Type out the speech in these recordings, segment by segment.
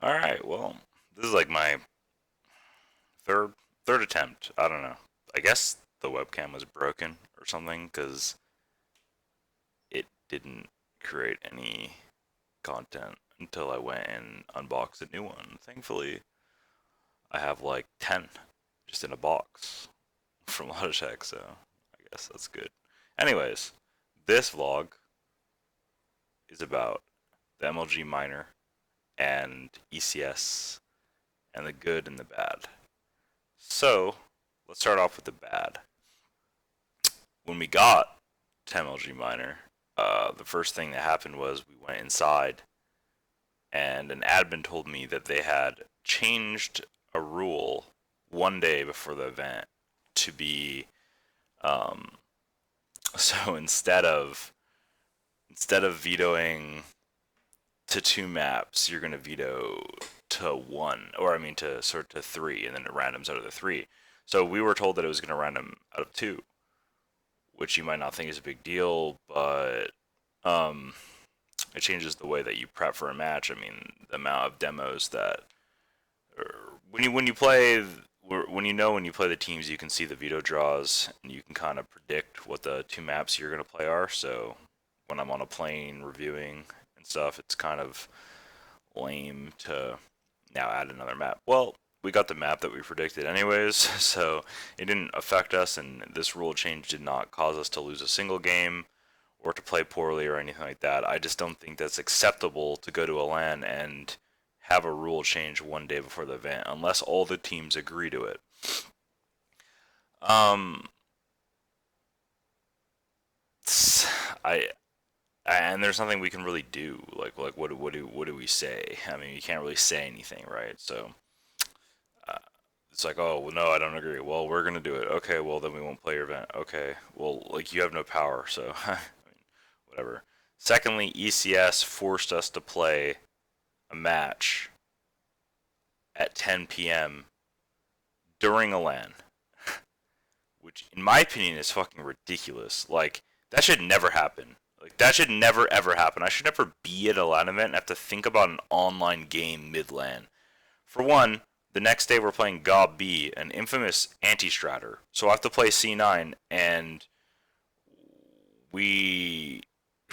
All right. Well, this is like my third third attempt. I don't know. I guess the webcam was broken or something because it didn't create any content until I went and unboxed a new one. Thankfully, I have like 10 just in a box from Logitech, so I guess that's good. Anyways, this vlog is about the MLG Minor and ECS and the good and the bad. So, let's start off with the bad. When we got to MLG Minor, the first thing that happened was we went inside, and an admin told me that they had changed a rule one day before the event to be um, so instead of vetoing to two maps, you're going to veto to one, or I mean to sort to three, and then it randoms out of the three. So we were told that it was going to random out of two, which you might not think is a big deal, but um, it changes the way that you prep for a match. I mean, the amount of demos that when you play when you play the teams, you can see the veto draws and you can kind of predict what the two maps you're going to play are. So when I'm on a plane reviewing and stuff, it's kind of lame to now add another map. Well, we got the map that we predicted anyways, so it didn't affect us, and this rule change did not cause us to lose a single game or to play poorly or anything like that. I just don't think that's acceptable to go to a LAN and have a rule change one day before the event unless all the teams agree to it. Um, I and there's nothing we can really do. Like what do we say? I mean, you can't really say anything, right? So uh, it's like, oh well, no, I don't agree. Well, we're gonna do it. Okay, well then we won't play your event. Okay, well like you have no power, so I mean, whatever. Secondly, ECS forced us to play a match at 10 p.m. during a LAN, which in my opinion is fucking ridiculous. Like that should never happen. Like that should never ever happen. I should never be at a LAN event and have to think about an online game mid LAN. For one, the next day we're playing Gob B, an infamous anti-stratter. So I have to play C9, and we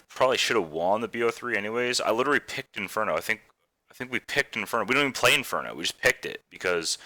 probably should have won the BO3 anyways. I literally picked Inferno. I think we picked Inferno. We don't even play Inferno. We just picked it because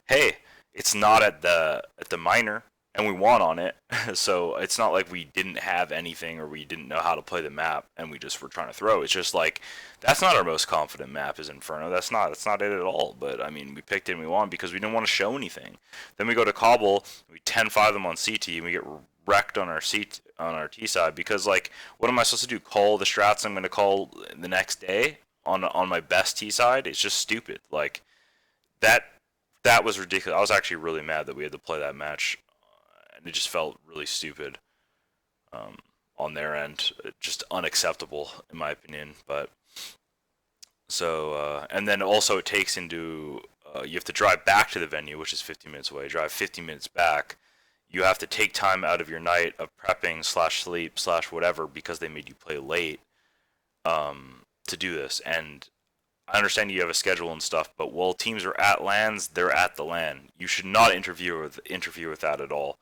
hey, it's not at the minor, and we won on it. So it's not like we didn't have anything or we didn't know how to play the map and we just were trying to throw. It's just like that's not our most confident map is Inferno. That's not it at all. But I mean, we picked it and we won because we didn't want to show anything. Then we go to Cobble, we 10-5 them on CT, and we get wrecked on our T side because like what am I supposed to do? Call the strats I'm going to call the next day on my best T side? It's just stupid. Like that that was ridiculous. I was actually really mad that we had to play that match, and it just felt really stupid um, on their end. Just unacceptable in my opinion. But so and then also it takes into you have to drive back to the venue, which is 50 minutes away. Drive 50 minutes back. You have to take time out of your night of prepping slash sleep slash whatever because they made you play late to do this. And I understand you have a schedule and stuff, but while teams are at LANs, they're at the LAN. You should not interfere with that at all.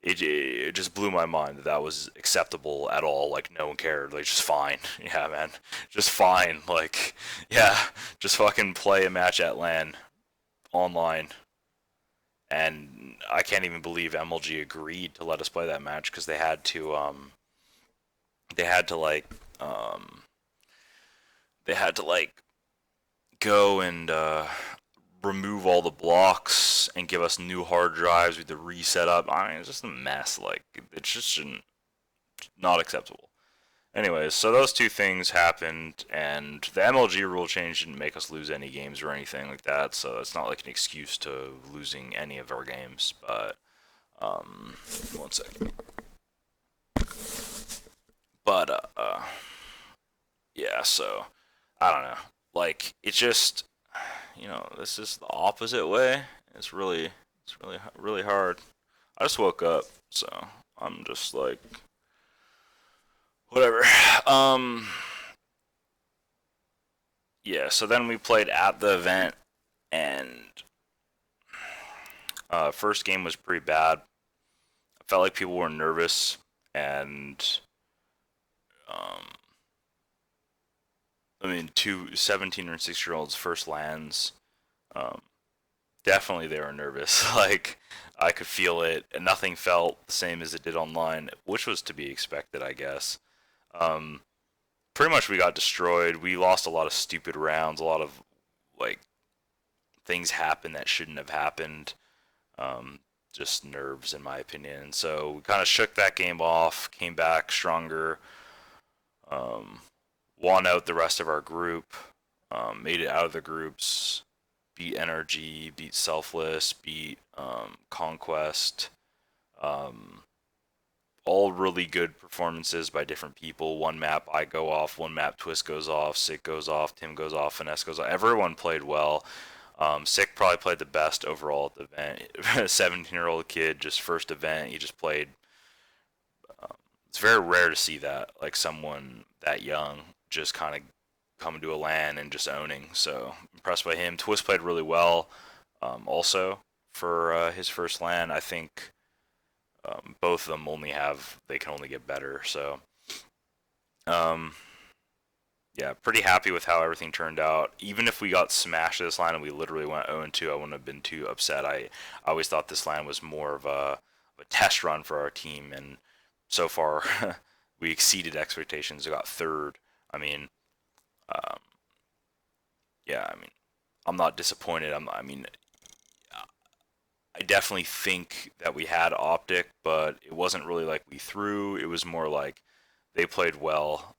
It just blew my mind that that was acceptable at all. Like no one cared. Like just fine. Yeah, man, just fine. Like yeah, just fucking play a match at LAN online. And I can't even believe MLG agreed to let us play that match because they had to they had to like go and remove all the blocks and give us new hard drives. We had to reset up. I mean, it's just a mess. Like, it just shouldn't, not acceptable. Anyways, so those two things happened, and the MLG rule change didn't make us lose any games or anything like that, so it's not like an excuse to losing any of our games. But, one second. But, yeah, so, I don't know. Like, it just, this is the opposite way. It's really hard. I just woke up, so I'm just like, whatever. Um, yeah, so then we played at the event, and first game was pretty bad. I felt like people were nervous, and um, I mean, two 17 or 6-year-olds first lands. Um, Definitely they were nervous. Like, I could feel it, and nothing felt the same as it did online, which was to be expected, I guess. Um, Pretty much we got destroyed. We lost a lot of stupid rounds. A lot of like things happened that shouldn't have happened. Um, just nerves, in my opinion. So we kind of shook that game off, came back stronger, um, won out the rest of our group, made it out of the groups, beat NRG, beat Selfless, beat Conquest. Um, all really good performances by different people. One map I go off, one map Twist goes off, Sick goes off, Tim goes off, Finesse goes off. Everyone played well. Sick probably played the best overall at the event. 17-year-old kid, just first event, he just played. It's very rare to see that, like someone that young just kind of coming to a LAN and just owning. So impressed by him. Twist played really well, also for his first LAN. I think both of them they can only get better. So um, yeah, pretty happy with how everything turned out. Even if we got smashed this line and we literally went 0-2, I wouldn't have been too upset. I always thought this line was more of a test run for our team, and so far we exceeded expectations. We got third. I mean, um, yeah, I mean, I'm not disappointed. I mean, I definitely think that we had Optic, but it wasn't really like we threw. It was more like they played well.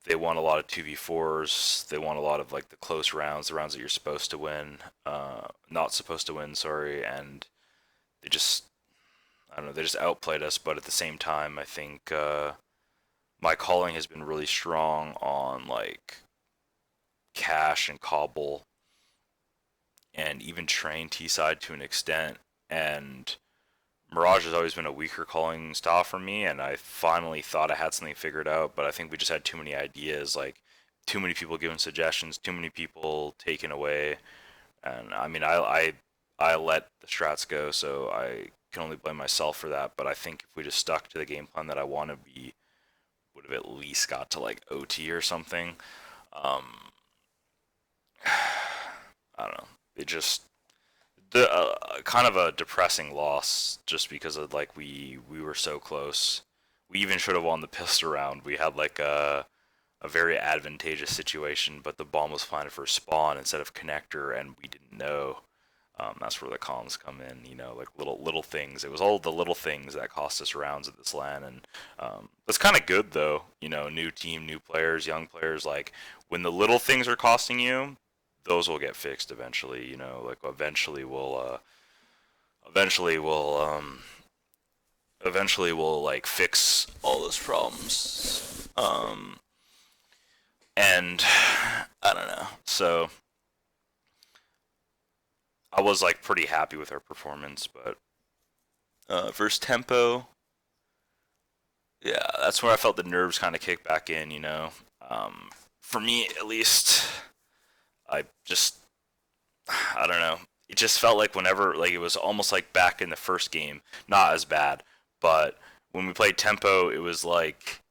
They won a lot of 2v4s. They won a lot of like the close rounds, the rounds that you're supposed to win, not supposed to win, sorry. And they just, I don't know, they just outplayed us. But at the same time, I think my calling has been really strong on like Cash and Cobble, and even Train T side to an extent. And Mirage has always been a weaker calling style for me, and I finally thought I had something figured out, but I think we just had too many ideas, like too many people giving suggestions, too many people taken away, and I mean, I let the strats go, so I can only blame myself for that. But I think if we just stuck to the game plan that I wanted, we would have at least got to like OT or something. Um, I don't know. It just the kind of a depressing loss just because of like we were so close. We even should have won the pistol round. We had like a very advantageous situation, but the bomb was planted for spawn instead of connector, and we didn't know. That's where the comms come in, like little things. It was all the little things that cost us rounds at this LAN, and that's kind of good though. New team, new players, young players. Like when the little things are costing you, those will get fixed eventually. Like eventually we'll like fix all those problems. And I don't know. So I was like pretty happy with our performance, but versus tempo, yeah, that's where I felt the nerves kind of kick back in. For me at least, I just I don't know. It just felt like whenever like it was almost like back in the first game, not as bad, but when we played tempo, it was like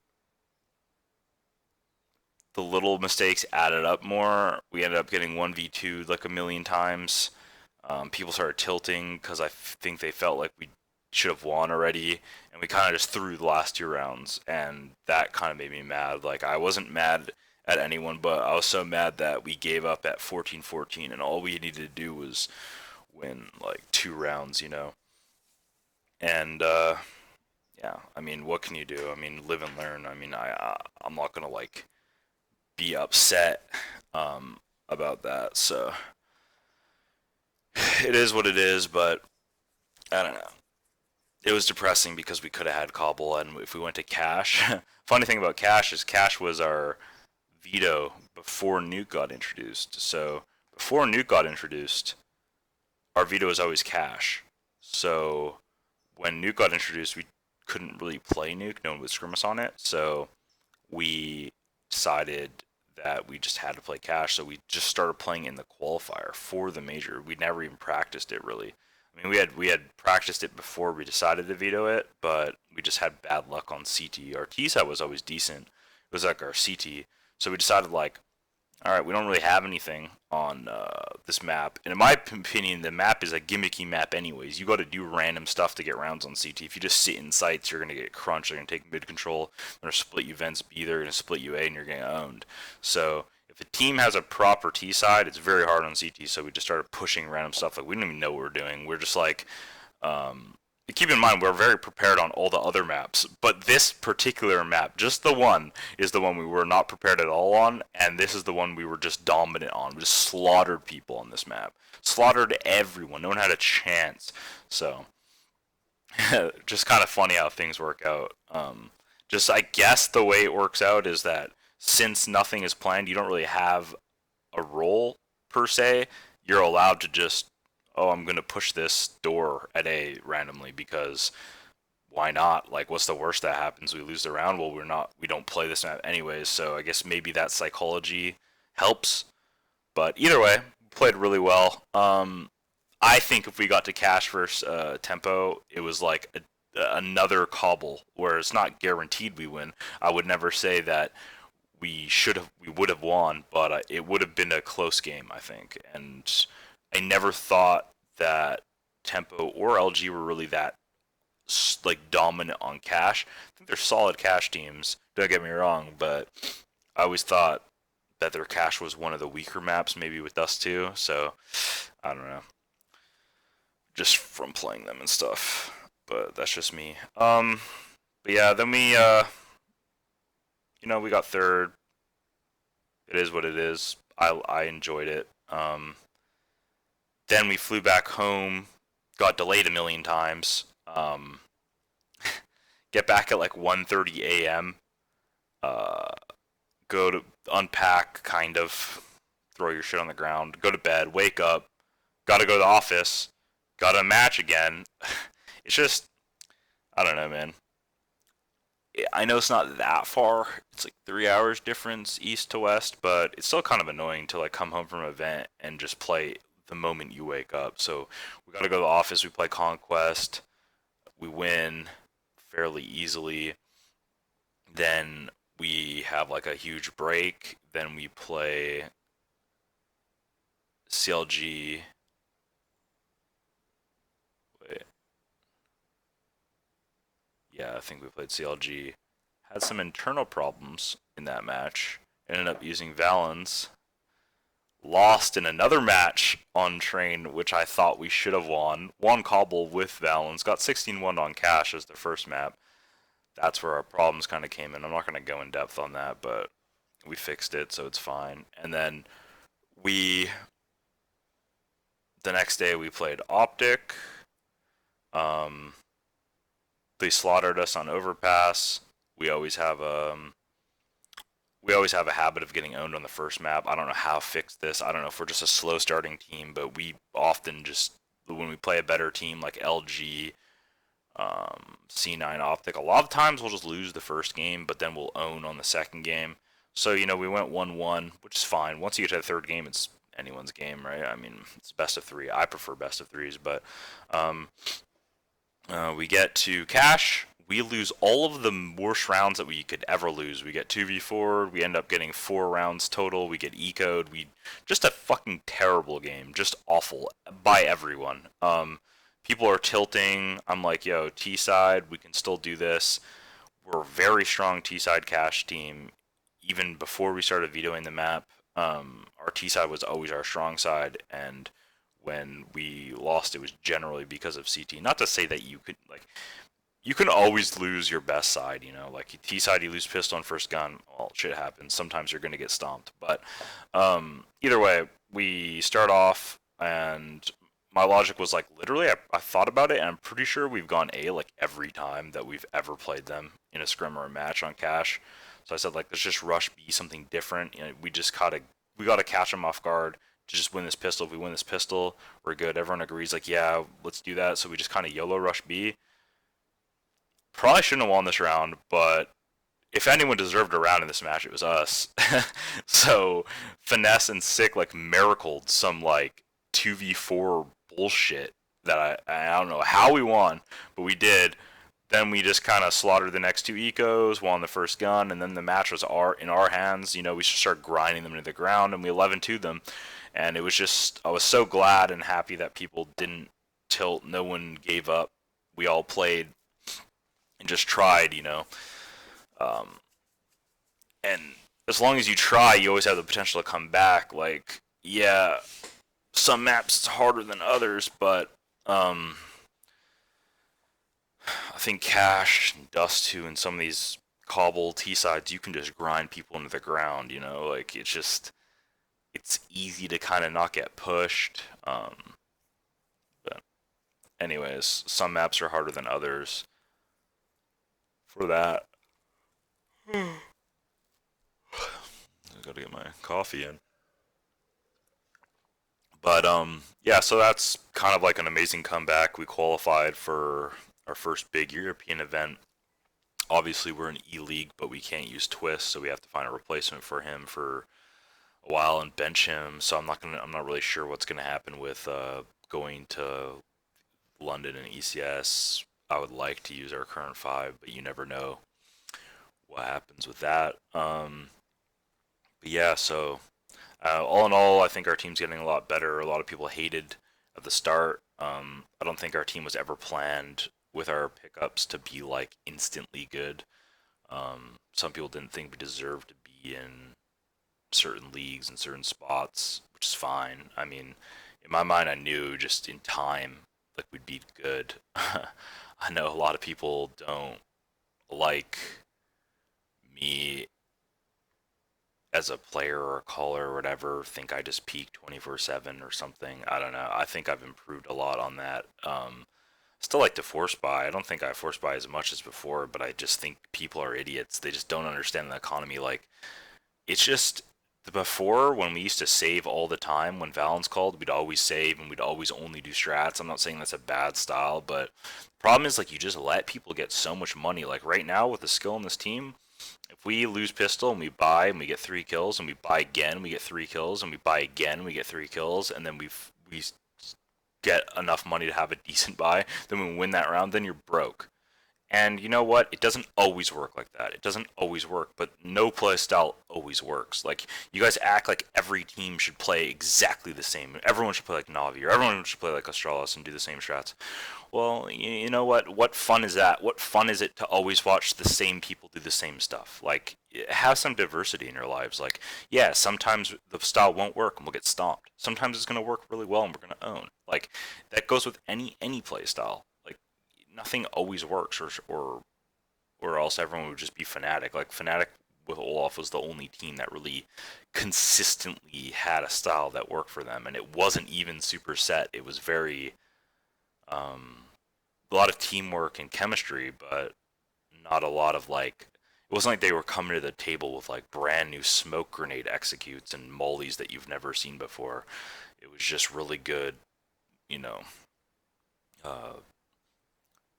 the little mistakes added up more. We ended up getting 1v2 like a million times. People started tilting because I think they felt like we should have won already, and we kind of just threw the last 2 rounds, and that kind of made me mad. Like I wasn't mad at anyone, but I was so mad that we gave up at 14-14, and all we needed to do was win like 2 rounds. And yeah, I mean, what can you do? I mean, live and learn. I mean, I'm not gonna like be upset about that. So it is what it is, but I don't know. It was depressing because we could have had Cobble, and if we went to Cash, funny thing about Cash is Cash was our veto before Nuke got introduced. So before Nuke got introduced, our veto was always Cash. So when Nuke got introduced, we couldn't really play Nuke. No one would scrim us on it. So we decided that we just had to play cash, so we just started playing in the qualifier for the major. We never even practiced it really. I mean, we had practiced it before we decided to veto it, but we just had bad luck on CT. Our T side was always decent. It was like our CT, so we decided like, all right, we don't really have anything on this map. And in my opinion, the map is a gimmicky map anyways. You got to do random stuff to get rounds on CT. If you just sit in sites, you're going to get crunched. They're going to take mid control. They're going to split you vents B. They're going to split you A, and you're getting owned. So if a team has a proper T side, it's very hard on CT. So we just started pushing random stuff. Like, we didn't even know what we were doing. We're just like... keep in mind, we're very prepared on all the other maps, but this particular map, just the one, is the one we were not prepared at all on, and this is the one we were just dominant on. We just slaughtered people on this map. Slaughtered everyone. No one had a chance. So, just kind of funny how things work out. Just, I guess the way it works out is that since nothing is planned, you don't really have a role, per se. You're allowed to just, oh, I'm going to push this door at A randomly because why not? Like, what's the worst that happens? We lose the round? Well, we don't play this map anyways, so I guess maybe that psychology helps. But either way, played really well. I think if we got to cash versus tempo, it was like another cobble where it's not guaranteed we win. I would never say that we would have won, but it would have been a close game, I think. And I never thought that Tempo or LG were really that like dominant on cash. I think they're solid cash teams. Don't get me wrong, but I always thought that their cash was one of the weaker maps, maybe with us too. So I don't know, just from playing them and stuff. But that's just me. But yeah, then we we got third. It is what it is. I enjoyed it. Then we flew back home, got delayed a million times. Get back at like 1:30 a.m. Go to unpack, kind of, throw your shit on the ground, go to bed, wake up, gotta go to the office, gotta match again. It's just, I don't know, man. I know it's not that far. It's like 3 hours difference east to west, but it's still kind of annoying to like come home from an event and just play the moment you wake up. So we got to go to the office. We play Conquest. We win fairly easily. Then we have like a huge break. Then we play CLG. Wait. Yeah, I think we played CLG. Had some internal problems in that match. Ended up using Valens. Lost in another match on train, which I thought we should have won. Won Cobble with Valens. Got 16-1 on cash as the first map. That's where our problems kind of came in. I'm not going to go in depth on that, but we fixed it, so it's fine. And then the next day we played Optic. They slaughtered us on Overpass. We always have a habit of getting owned on the first map. I don't know how to fix this. I don't know if we're just a slow starting team, but we often just, when we play a better team like LG, C9 Optic, a lot of times we'll just lose the first game, but then we'll own on the second game. So, we went 1-1, which is fine. Once you get to the third game, it's anyone's game, right? I mean, it's best of three. I prefer best of threes, but we get to cash. We lose all of the worst rounds that we could ever lose. We get 2v4. We end up getting 4 rounds total. We get ecoed. Just a fucking terrible game. Just awful by everyone. People are tilting. I'm like, yo, T-side, we can still do this. We're a very strong T-side cash team. Even before we started vetoing the map, our T-side was always our strong side. And when we lost, it was generally because of CT. Not to say that you can always lose your best side, like T side, you lose pistol on first gun. Well, shit happens. Sometimes you're going to get stomped. But either way, we start off, and my logic was like, literally, I thought about it, and I'm pretty sure we've gone A like every time that we've ever played them in a scrim or a match on cash. So I said, like, let's just rush B, something different. We got to catch them off guard to just win this pistol. If we win this pistol, we're good. Everyone agrees, like, yeah, let's do that. So we just kind of YOLO rush B. Probably shouldn't have won this round, but if anyone deserved a round in this match, it was us. So finesse and sick like miracled some like 2v4 bullshit that I don't know how we won, but we did. Then we just kind of slaughtered the next two ecos, won the first gun, and then the match was in our hands. You know, we started grinding them into the ground, and we 11-2'd them. And it was just, I was so glad and happy that people didn't tilt. No one gave up. We all played and just tried, you know. Um, and as long as you try, you always have the potential to come back. Like, yeah, some maps it's harder than others, but I think Cash and Dust 2 and some of these cobble T sides, you can just grind people into the ground. You know, like it's easy to kind of not get pushed. But anyways, some maps are harder than others for that. I gotta get my coffee in. But yeah, so that's kind of like an amazing comeback. We qualified for our first big European event. Obviously, we're in E League, but we can't use Twist, so we have to find a replacement for him for a while and bench him. So I'm not really sure what's gonna happen with going to London and ECS. I would like to use our current five, but you never know what happens with that. But yeah, so all in all, I think our team's getting a lot better. A lot of people hated at the start. I don't think our team was ever planned with our pickups to be like instantly good. Some people didn't think we deserved to be in certain leagues and certain spots, which is fine. I mean, in my mind, I knew just in time like we'd be good. I know a lot of people don't like me as a player or a caller or whatever, think I just peak 24/7 or something. I don't know. I think I've improved a lot on that. Still like to force buy. I don't think I force buy as much as before, but I just think people are idiots. They just don't understand the economy. Like it's just before when we used to save all the time when Valens called, we'd always save and we'd always only do strats. I'm not saying that's a bad style, but the problem is like you just let people get so much money. Like right now with the skill in this team, if we lose pistol and we buy and we get 3 kills and we buy again, we get 3 kills and we buy again, we get 3 kills, and then we get enough money to have a decent buy, then we win that round, then you're broke. And you know what? It doesn't always work like that. It doesn't always work, but no play style always works. Like you guys act like every team should play exactly the same. Everyone should play like Navi or everyone should play like Astralis and do the same strats. Well, you know what? What fun is that? What fun is it to always watch the same people do the same stuff? Like have some diversity in your lives. Like yeah, sometimes the style won't work and we'll get stomped. Sometimes it's gonna work really well and we're gonna own. Like that goes with any play style. Like nothing always works, or else everyone would just be Fnatic. Like Fnatic with Olaf was the only team that really consistently had a style that worked for them, and it wasn't even super set. It was very um, a lot of teamwork and chemistry, but not a lot of like. It wasn't like they were coming to the table with like brand new smoke grenade executes and mollies that you've never seen before. It was just really good, you know, uh,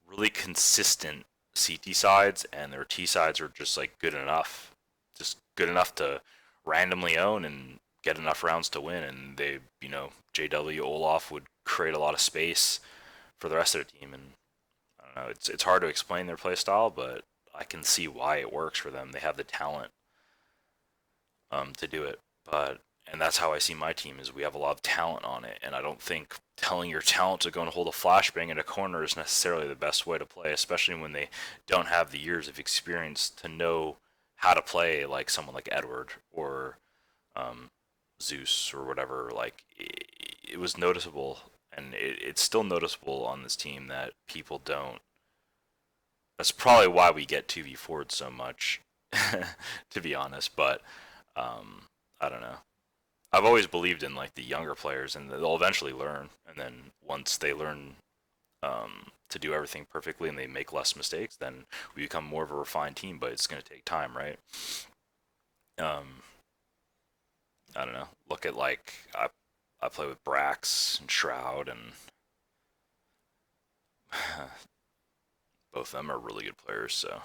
really consistent CT sides, and their T sides are just like good enough, just good enough to randomly own and get enough rounds to win. And they, you know, JW Olaf would create a lot of space for the rest of the team. And I don't know, it's hard to explain their play style, but I can see why it works for them. They have the talent to do it. But and that's how I see my team is we have a lot of talent on it, and I don't think telling your talent to go and hold a flashbang in a corner is necessarily the best way to play, especially when they don't have the years of experience to know how to play like someone like Edward or um, Zeus or whatever. Like it was noticeable, and it's still noticeable on this team that people don't. That's probably why we get 2v4'd so much, to be honest. But um, I don't know. I've always believed in like the younger players, and they'll eventually learn. And then once they learn to do everything perfectly and they make less mistakes, then we become more of a refined team. But it's going to take time, right? Um, I don't know. Look at like I play with Brax and Shroud, and both of them are really good players. So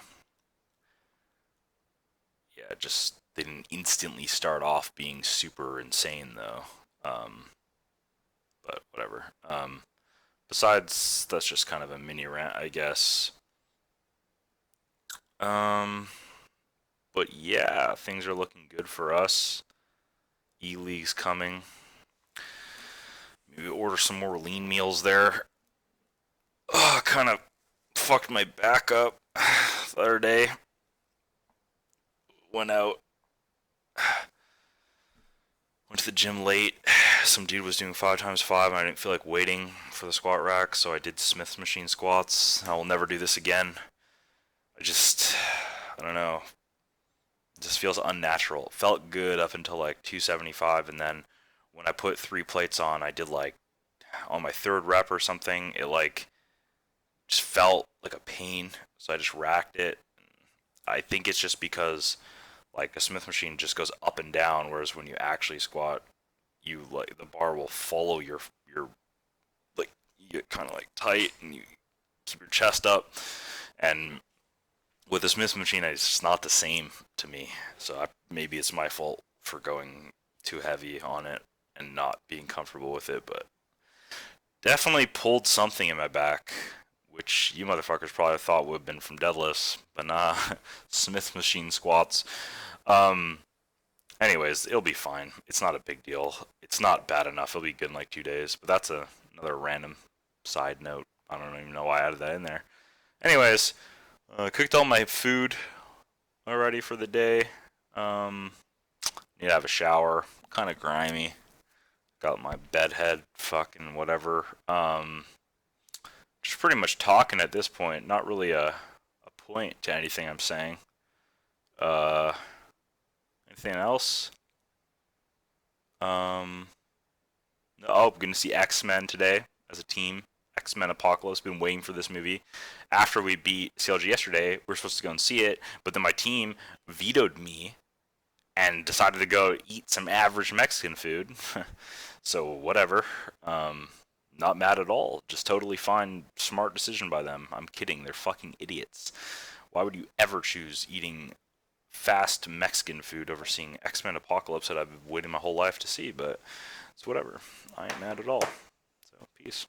yeah, just they didn't instantly start off being super insane though. But whatever. Besides, that's just kind of a mini rant, I guess. Um, but yeah, things are looking good for us. E League's coming. Maybe order some more lean meals there. Oh, kind of fucked my back up the other day. Went out, went to the gym late. Some dude was doing 5x5 and I didn't feel like waiting for the squat rack, so I did Smith's machine squats. I will never do this again. I don't know. It just feels unnatural. It felt good up until like 275, and then when I put 3 plates on, I did like on my third rep or something, it like just felt like a pain. So I just racked it. I think it's just because like a Smith machine just goes up and down, whereas when you actually squat, you like the bar will follow your like you get kind of like tight and you keep your chest up. And with the Smith machine, it's just not the same to me. So maybe it's my fault for going too heavy on it and not being comfortable with it, but definitely pulled something in my back, which you motherfuckers probably thought would have been from deadlifts, but nah, Smith machine squats. Um, anyways, it'll be fine. It's not a big deal. It's not bad enough. It'll be good in like 2 days, but that's another random side note. I don't even know why I added that in there. Anyways, cooked all my food already for the day. Um, need to have a shower. Kind of grimy. Got my bedhead fucking whatever. Just pretty much talking at this point. Not really a point to anything I'm saying. Uh, anything else? Oh, I'm gonna see X-Men today as a team. X-Men Apocalypse. Been waiting for this movie. After we beat CLG yesterday, we're supposed to go and see it, but then my team vetoed me and decided to go eat some average Mexican food. So whatever. Not mad at all. Just totally fine, smart decision by them. I'm kidding. They're fucking idiots. Why would you ever choose eating fast Mexican food over seeing X-Men Apocalypse that I've been waiting my whole life to see? But it's whatever. I ain't mad at all. So peace.